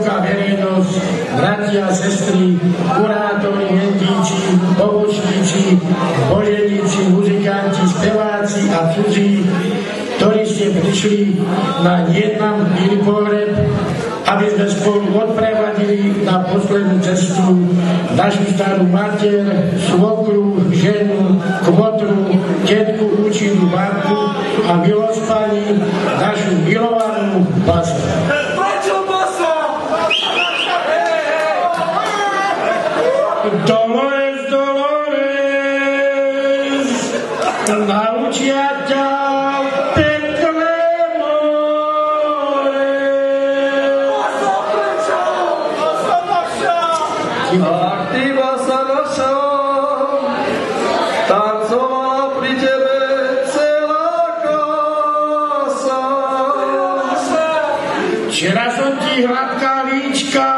vysoká verejnosť, bratia, sestry, kurátori, hentíči, pomočníci, boženíci, muzikanti, speváci a cudzí, ktorí ste prišli na jednám milý pohreb, aby sme spolu odprevadili na poslednú cestu našu starú mater, svokru, ženu, kmotru, tetku, účinnú babku a milospani, našu milovanú Basu. Dolores, Dolores, naučia ťa pekné more. Ak ty Basa naša tancovala pri tebe celá kasa. Včera som ti hladká líčka,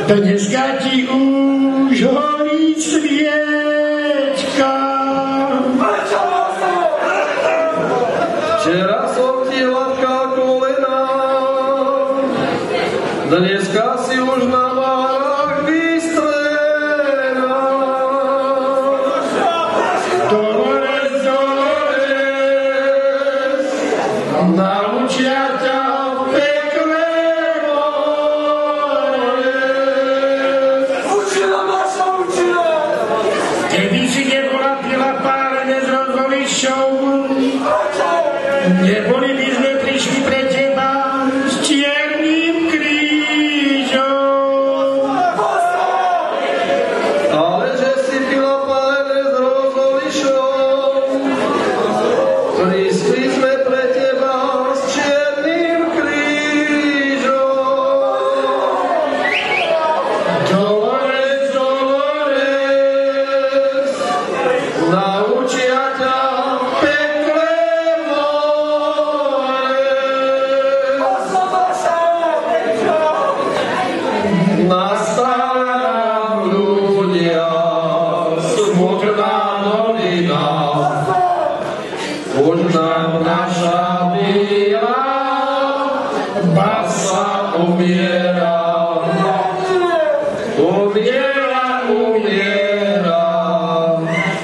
dneska ti už horí sviečka. Včera som ti hladká kolena, dneska si už na várach vystrená. Dolores, Dolores, naučia ťa pekné more. Keby si nebola pila pálené s rozvolišou, neboli by sme prišli pre teba s čiernym krížom. Ale že si pila pálené s rozvolišou, prišli sme pre teba s čiernym krížom. Dolores, Dolores, naučia ťa pekné more. Nastala nám ľudia smutná novina, už nám naša milá Basa umiera. Umiera, umiera,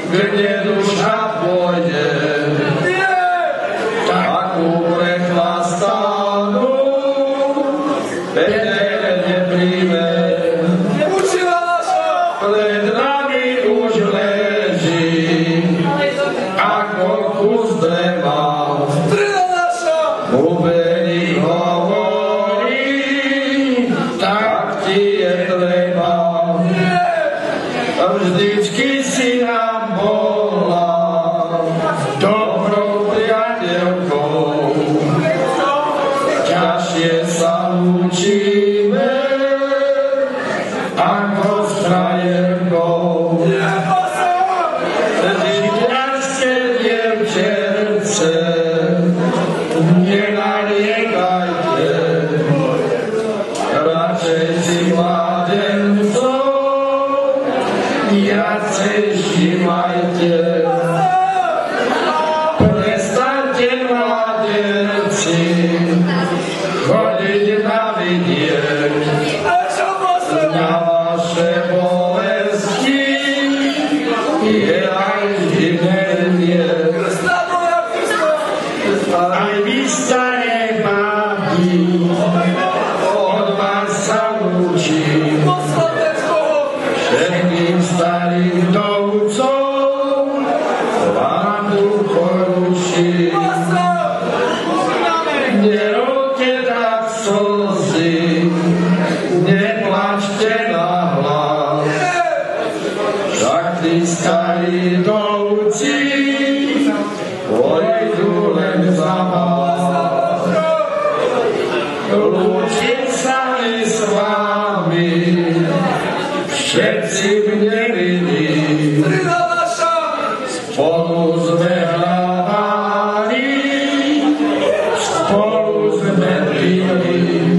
kde duša pôjde, takú prechlastanú Peter nepríjme. Pred nami už leží ako kus dreva, Bubení hovorí, tak ti je treba. A vždycky si nám bola dobrou priateľkou. Ťažšie sa učíme ako s frajerkou. Žiťarské dievčence, nenariekajte, radšej si mladencov viacej všímajte. Prestaňte, mladenci, chodiť na vidiek, na vaše bolesti je aj živenie. Aj vy staré báby, od vás sa učím, všetkým starým vdovcom vám tu poruším. Nerovte tak slzy, neplačte nahlas, však tí starí vdovci pôjdu len za vás. Lúčim sa mi s vami, všetci v nevinní, spolu sme hrávali, spolu sme pili.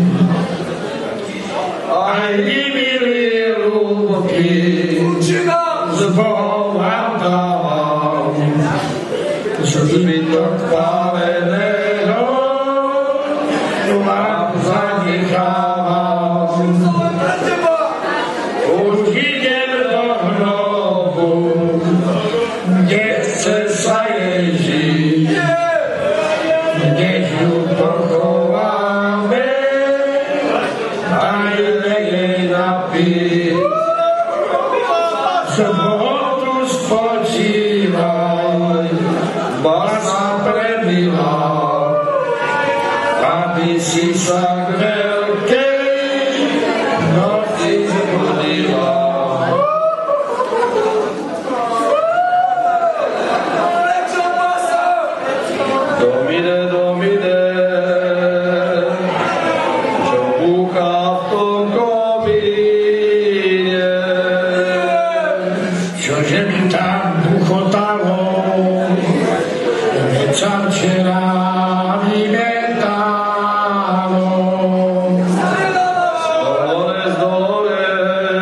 Aj vy, milí ľúbky, s Bohom vám dávam, zbytok páleného vám zanechávam. tajne jej napíš. Sobotu spočívaj, basa premila, aby si sa k veľkej noci zbudila. Domine, Domine, čo búcha v tom komíne, čože mi tam buchotalo, veď sa včera vymetalo. Dolores, Dolores,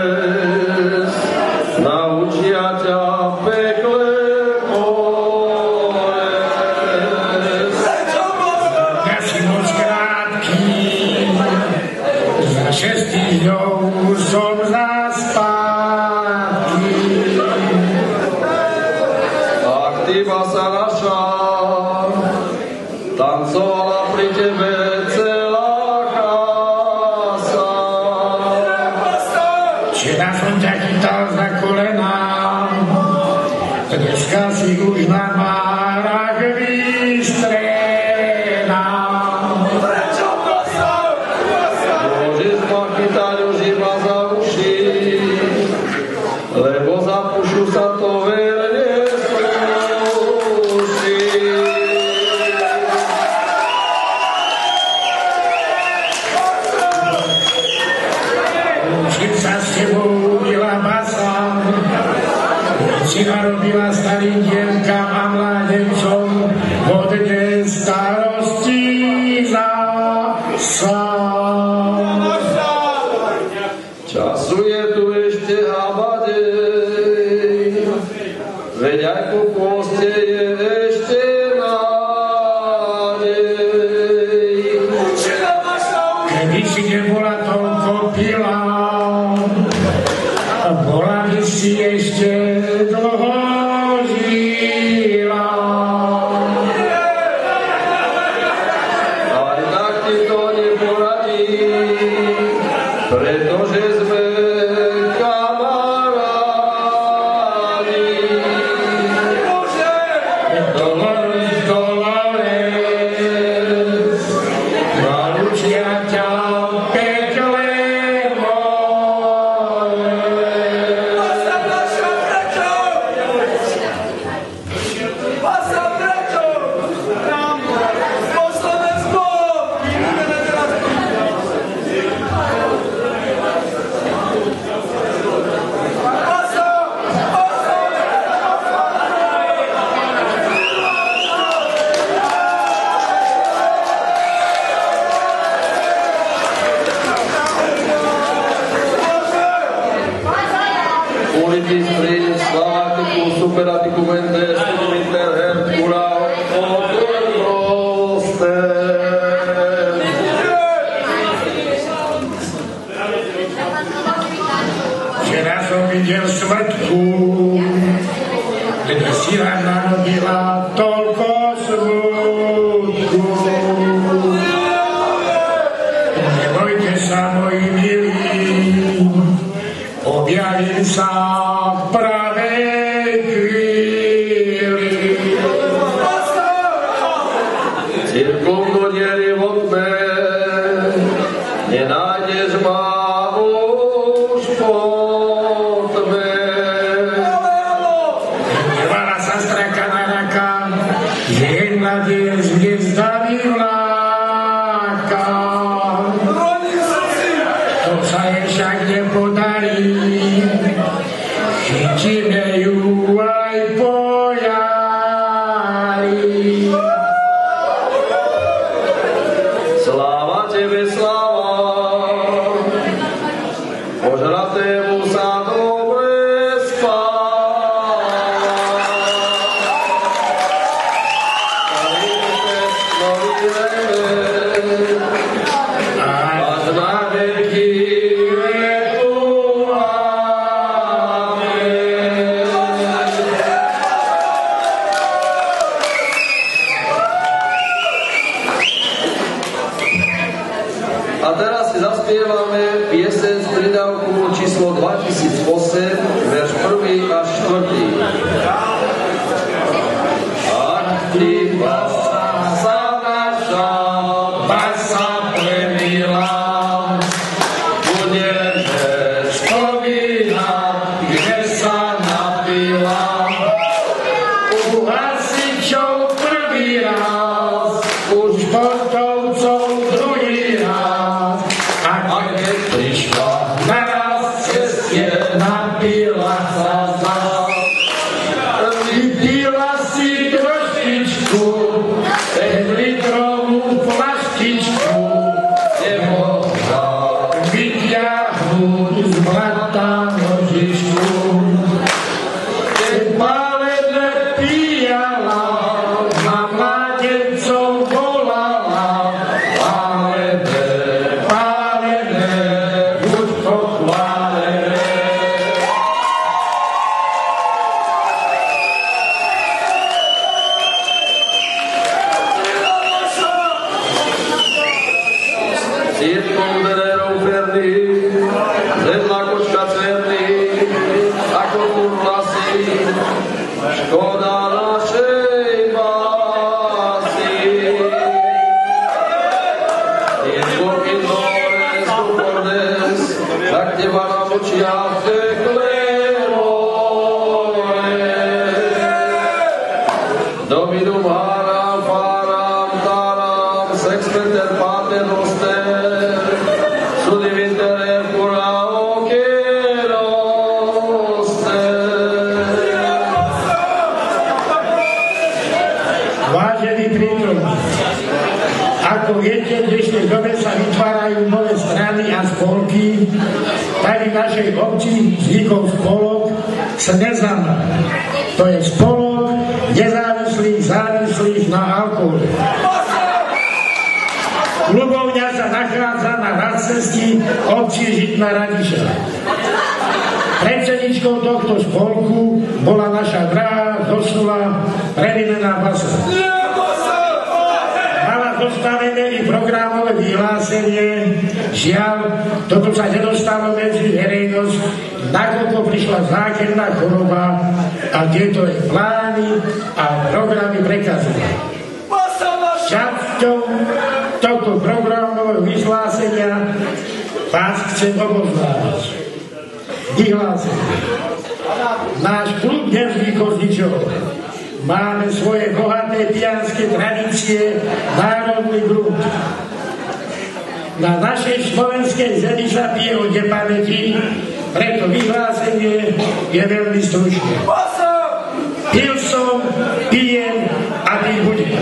naučia ťa v pekle bolesť. Ja si moc krátký, za 6 týždňov som zaspátky. Ak ty basa naša tancovala pri tebe celá chasa. Včera som ťa chytal za kolená, dneska si už na márach vystrená. Môžeš ma chytať už iba za uši, lebo za pušu sa to veľne slúši. Čím sa s tebou ubila basa, si narobila starým dievkam a mládencom hodne starosti zasa. Času je tu ešte habadej, veď aj po poste je ešte nádej. Keby si nebola toľko pila, bola by si ešte dlho žila. Aj tak ti to neporadím, pretože sme kamarádi. Dolores, Dolores, naučia ťa v pekle Ulitis prin slavaticus superaticum entes inter hercula odrostem. Včera som videl smrtku, kde si len narodila toľko smutku. Nebojte sa, moji milí, objavím sa v pravej chvíli. Cirkum do diery vodné, nenájdeš ma už po tme. Nevala sa straka na raka, že jej mladiež hviezda vyvláka. To sa jej však nepodarí, chytíme ju aj po jari. Sláva tebe, sláva, požratému sa dobre spáva. Až na veky veku. Amen. spievame pieseň z pridávku číslo 2008, verš 1 až 4. Ach, ty basa naša, Basa premila, budeme spomínať, kde sa napila. U hasičov prvý raz, u športovcov druhý raz. A keď prišla naraz cestie, napila sa zas. Vypila si troštičku, 5-litrovú flaštičku, nemohla vyťahnuť z blata nožičku. Keď páledne pijala, na mladencov volala, páledne, buď pochválené. Siedmou derérou verný, zedná kočka černý, ako tu vlasy, škoda našej básy. Siedmoky dores, dupordes, tak teba na očiach tekle more. Dominum haram, faram, taram, sexpeter, pater, noster, sudiviter, pura, Vážení prítomní, ako viete, v dnešnej dobe sa vytvárajú nové strany a spolky, tak v našej obci vznikol spolok Snezana. To je spolok nezávislých závislých na alkohole. Klubovňa sa nachádza na nadcestí obci Žitná Radiša. Predsedničkou tohto spolku bola naša drahá, zosnulá, previnená Basa. Mala zostavené i programové vyhlásenie, žiaľ, toto sa nedostalo medzi verejnosť, nakoľko prišla zákerná choroba a tieto jej plány a programy prekazila. Časťou tohto programového vyhlásenia vás chcem oboznámiť. Vyhlásenie. Náš klub nevznikol z ničoho. Máme svoje bohaté pijanské tradície, národný grunt. Na našej slovenskej zemi sa pije od nepamäti, preto vyhlásenie je veľmi stručné. Pil som, pijem a piť budem.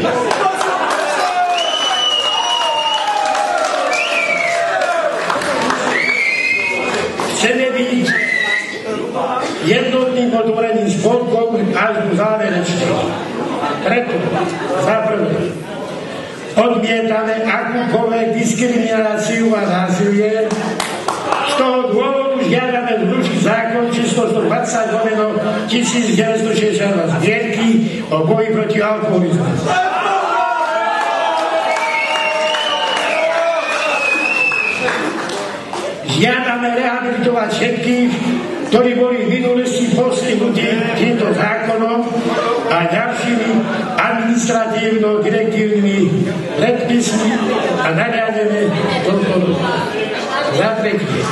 Chceme byť jednotným otvoreným spolkom až do záverečného. Preto, za prvé, odmietame akúkoľvek diskrimináciu a násilie. Z toho dôvodu žiadame zrušiť zákon číslo 120/1962 zbierky o boji proti alkoholizmu. Žiadame rehabilitovať všetkých, ktorí boli v minulosti postihnutí týmto zákonom a ďalšími administratívno-direktívnymi predpismi a nariademe toto. Za tretie,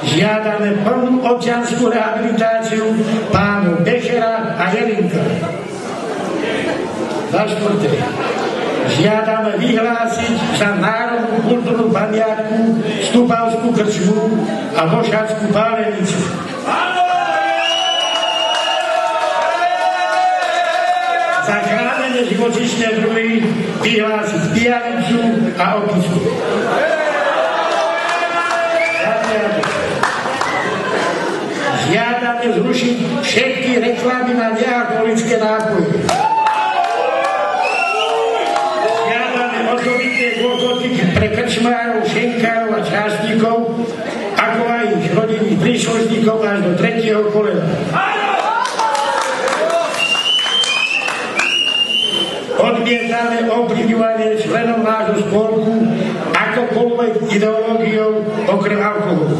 žiadame plnú občiansku rehabilitáciu pánov Bešera a Jelinka. Za štvrté, žiadame vyhlásiť za národnú kultúrnu pamiatku Stupavskú krčmu a Vošackú pálenicu. Za chránené živočíšne druhy vyhlásiť pijanicu a opicu. Žiadame zrušiť všetky reklamy na nealkoholické nápoje. Pre krčmárov, šenkárov a částnikov, ako aj ich rodinných príslušníkov až do 3. kolena. Odmietame ovplyvňovanie členov nášho spolku akokoľvek ideológiou okrem alkoholu.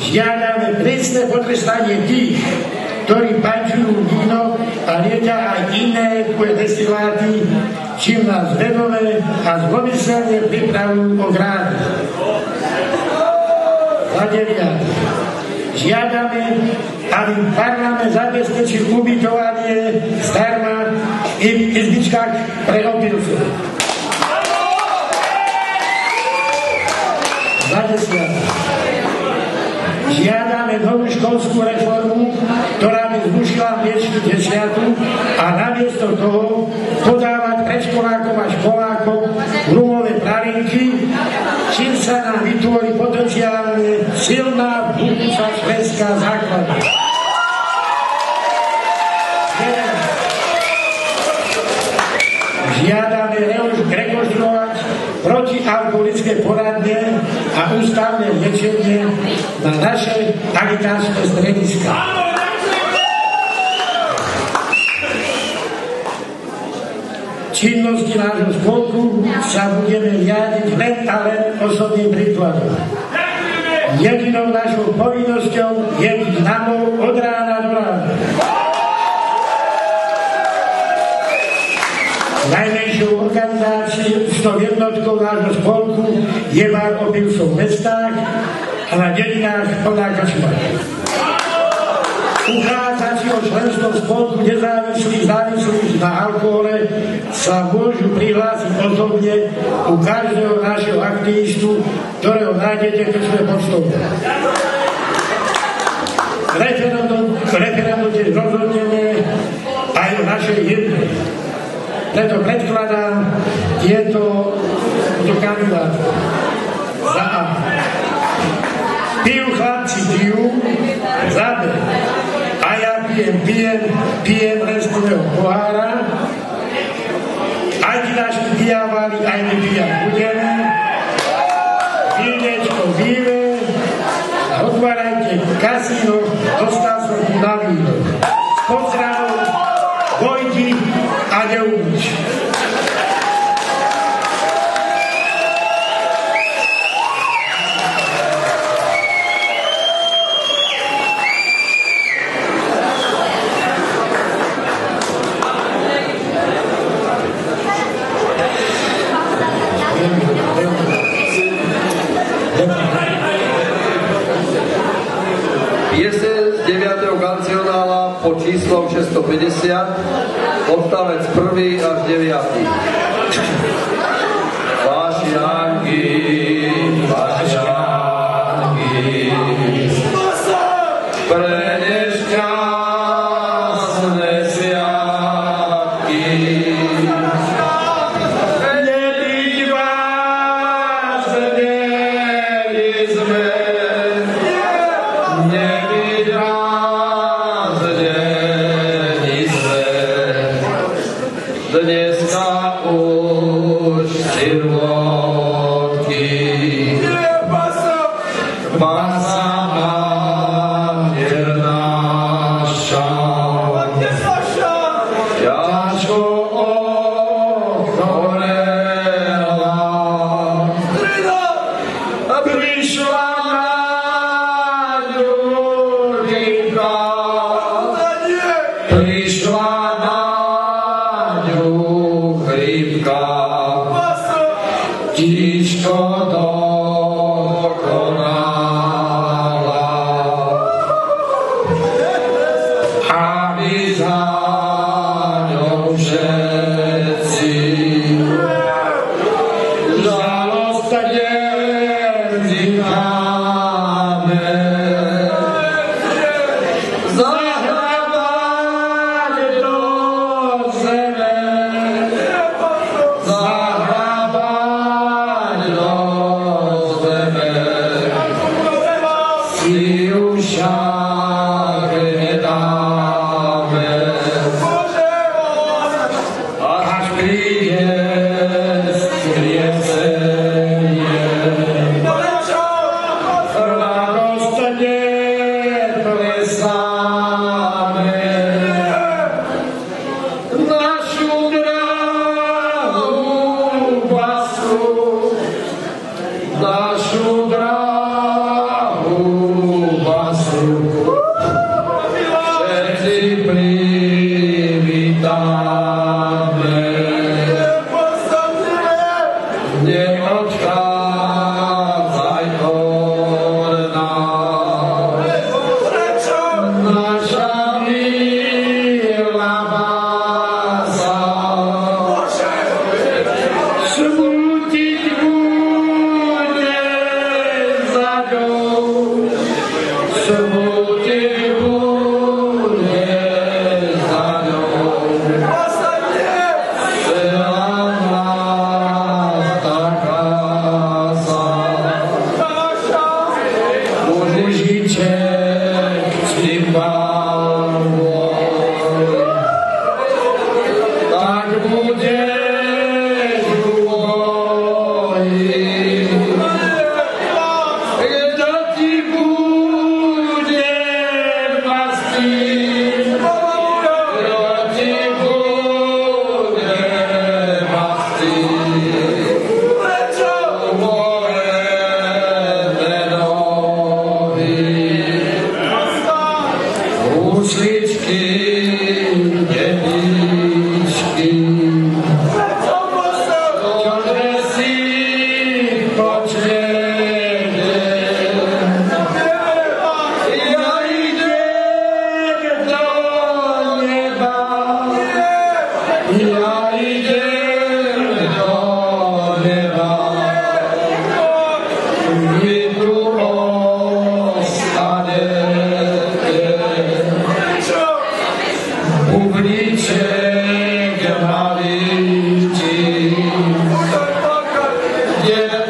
Žiadame prísne potrestanie tých, ktorí pančujú víno a liedia aj iné destiláty, čím nás vedome a zlomyselne pripravujú o grády. Žiadame, aby parlament zabezpečil ubytovanie zdarma v izbičkách pre opilcov. Žiadame novú školskú reformu, ktorá by zrušila mliečnú desiatu a namiesto toho podávať predškolákom a školákom rumové pralinky, čím sa nám vytvorí potenciálne silná budúca švédská základňa. Žiadame rekonštruovať protialkoholické poradne a ústavné liečenie na naše agitačné strediska. Činnosti nášho spolku sa budeme riadiť len a len osobným príkladom. Jedinou našou povinnosťou je byť nahou od rána do rána. Najmenšou organizáciou jednotkou nášho spolku je bar opilcov v mestách a na dedinách plná krčma. Uchádzači o členstvo spolku nezávislých závislých na alkohole sa môžu prihlásiť osobne u každého našeho aktivistu, ktorého nájdete v krčme poštovne. Referendum tiež rozhodneme aj o našej hymne. Preto predkladám tieto kandidáty. Za A. Pijú chlapci, pijú. Za B. A ja pijem len z prvého pohára. Aj ti naši pijávali, aj my pijať budeme. Vínečko víve. A otvárajte kasíno, dostal som tu na víno. S pozdravom Vojti a Neumič. Pieseň z 9. kancionála pod číslom 650, odstavec 1. až 9. Vášianky, pre nešťastné sviatky. Nebyť vás, neli sme, nebyť vás, neli sme. Dneska už sirotky. Pasa Mater naša, ťažko ochorela, prišla na ňurka, prišla na ňu chrípka, tiško dokonala, aby za ňou všetci žalostne vzdycháme. Zahrabať do zeme, zahrabať do zeme, si už však nedáme. Až príde skriesenie, odchádzaj od nás. Naša milá bása smútiť bude za ňou, smútiť bude za ňou. Yeah.